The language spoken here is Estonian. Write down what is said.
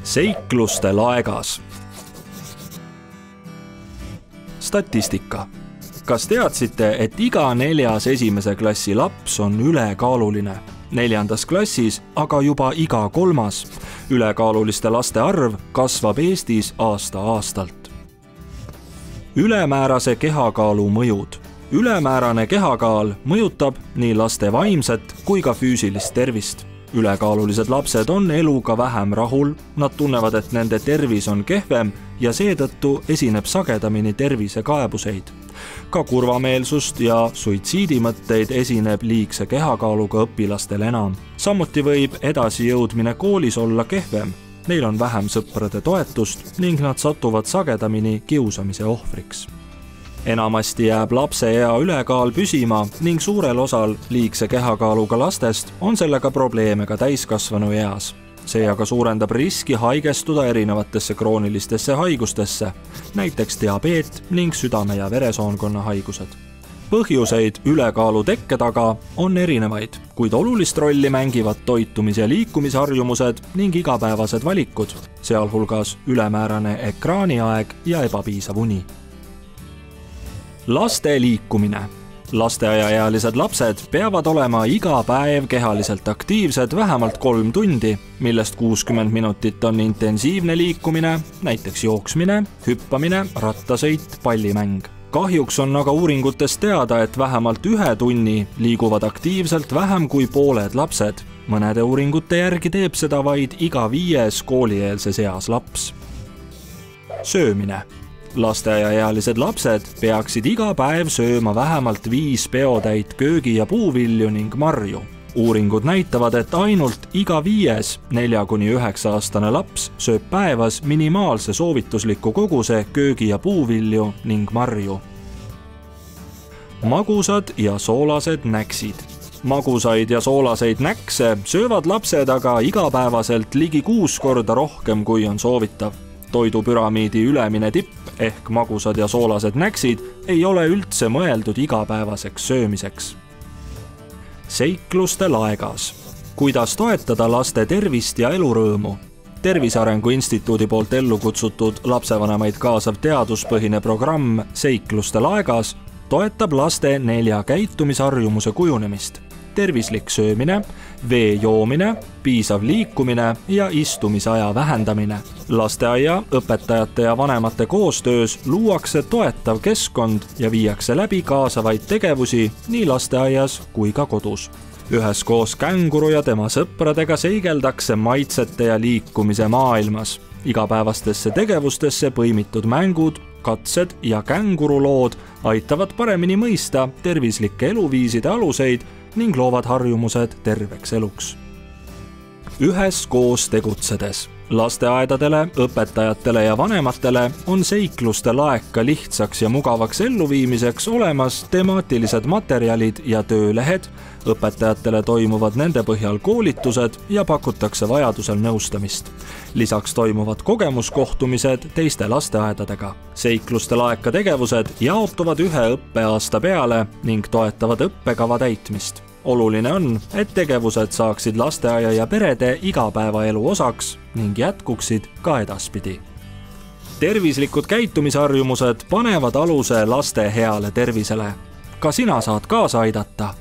Seikluste laegas. Statistika. Kas teadsite, et iga 4. esimese klassi laps on ülekaaluline? 4. klassis aga juba iga 3. Ülekaaluliste laste arv kasvab Eestis aasta-aastalt. Ülemäärase kehakaalu mõjud. Ülemäärane kehakaal mõjutab nii laste vaimset kui ka füüsilist tervist. Ülekaalulised lapsed on eluga vähem rahul, nad tunnevad, et nende tervis on kehvem ja seetõttu esineb sagedamini tervisekaebuseid. Ka kurvameelsust ja suitsiidimõtteid esineb liigse kehakaaluga õpilastel enam. Samuti võib edasijõudmine koolis olla kehvem, neil on vähem sõprade toetust ning nad satuvad sagedamini kiusamise ohvriks. Enamasti jääb lapse ea ülekaal püsima ning suurel osal liigse kehakaaluga lastest on sellega probleeme ka täiskasvanu eas. See aga suurendab riski haigestuda erinevatesse kroonilistesse haigustesse, näiteks diabeet ning südame- ja veresoonkonna haigused. Põhjuseid ülekaalu tekke taga on erinevaid, kuid olulist rolli mängivad toitumis- ja liikumisharjumused ning igapäevased valikud, sealhulgas ülemäärane ekraaniaeg ja ebapiisav uni. Laste liikumine. Lasteaiaealised lapsed peavad olema iga päev kehaliselt aktiivsed vähemalt 3 tundi, millest 60 minutit on intensiivne liikumine, näiteks jooksmine, hüppamine, rattasõit, pallimäng. Kahjuks on aga uuringutest teada, et vähemalt 1 tunni liiguvad aktiivselt vähem kui pooled lapsed. Mõnede uuringute järgi teeb seda vaid iga 5. koolieelses eas laps. Söömine. Lasteaiaealised lapsed peaksid iga päev sööma vähemalt 5 peotäit köögi- ja puuvilju ning marju. Uuringud näitavad, et ainult iga 5. 4–9-aastane laps sööb päevas minimaalse soovitusliku koguse köögi- ja puuvilju ning marju. Magusad ja soolased näksid. Magusaid ja soolaseid näkse söövad lapsed aga igapäevaselt ligi 6 korda rohkem, kui on soovitav. Toidupüramiidi ülemine tipp ehk magusad ja soolased näksid ei ole üldse mõeldud igapäevaseks söömiseks. Seikluste laegas. Kuidas toetada laste tervist ja elurõõmu? Tervise Arengu Instituudi poolt ellu kutsutud lapsevanemaid kaasav teaduspõhine programm Seikluste laegas toetab laste 4 käitumisharjumuse kujunemist. Tervislik söömine, vee joomine, piisav liikumine ja istumisaja vähendamine. Lasteaia, õpetajate ja vanemate koostöös luuakse toetav keskkond ja viiakse läbi kaasavaid tegevusi nii lasteaias kui ka kodus. Üheskoos känguru ja tema sõpradega seigeldakse maitsete ja liikumise maailmas. Igapäevastesse tegevustesse põimitud mängud, katsed ja kängurulood aitavad paremini mõista tervislike eluviiside aluseid ning loovad harjumused terveks eluks. Üheskoos tegutsedes. Lasteaedadele, õpetajatele ja vanematele on seikluste laeka lihtsaks ja mugavaks elluviimiseks olemas temaatilised materjalid ja töölehed, õpetajatele toimuvad nende põhjal koolitused ja pakutakse vajadusel nõustamist. Lisaks toimuvad kogemuskohtumised teiste lasteaedadega. Seikluste laeka tegevused jaotuvad 1 õppeaasta peale ning toetavad õppekava täitmist. Oluline on, et tegevused saaksid lasteaia ja perede igapäevaelu osaks ning jätkuksid ka edaspidi. Tervislikud käitumisharjumused panevad aluse laste heale tervisele. Ka sina saad kaasa aidata.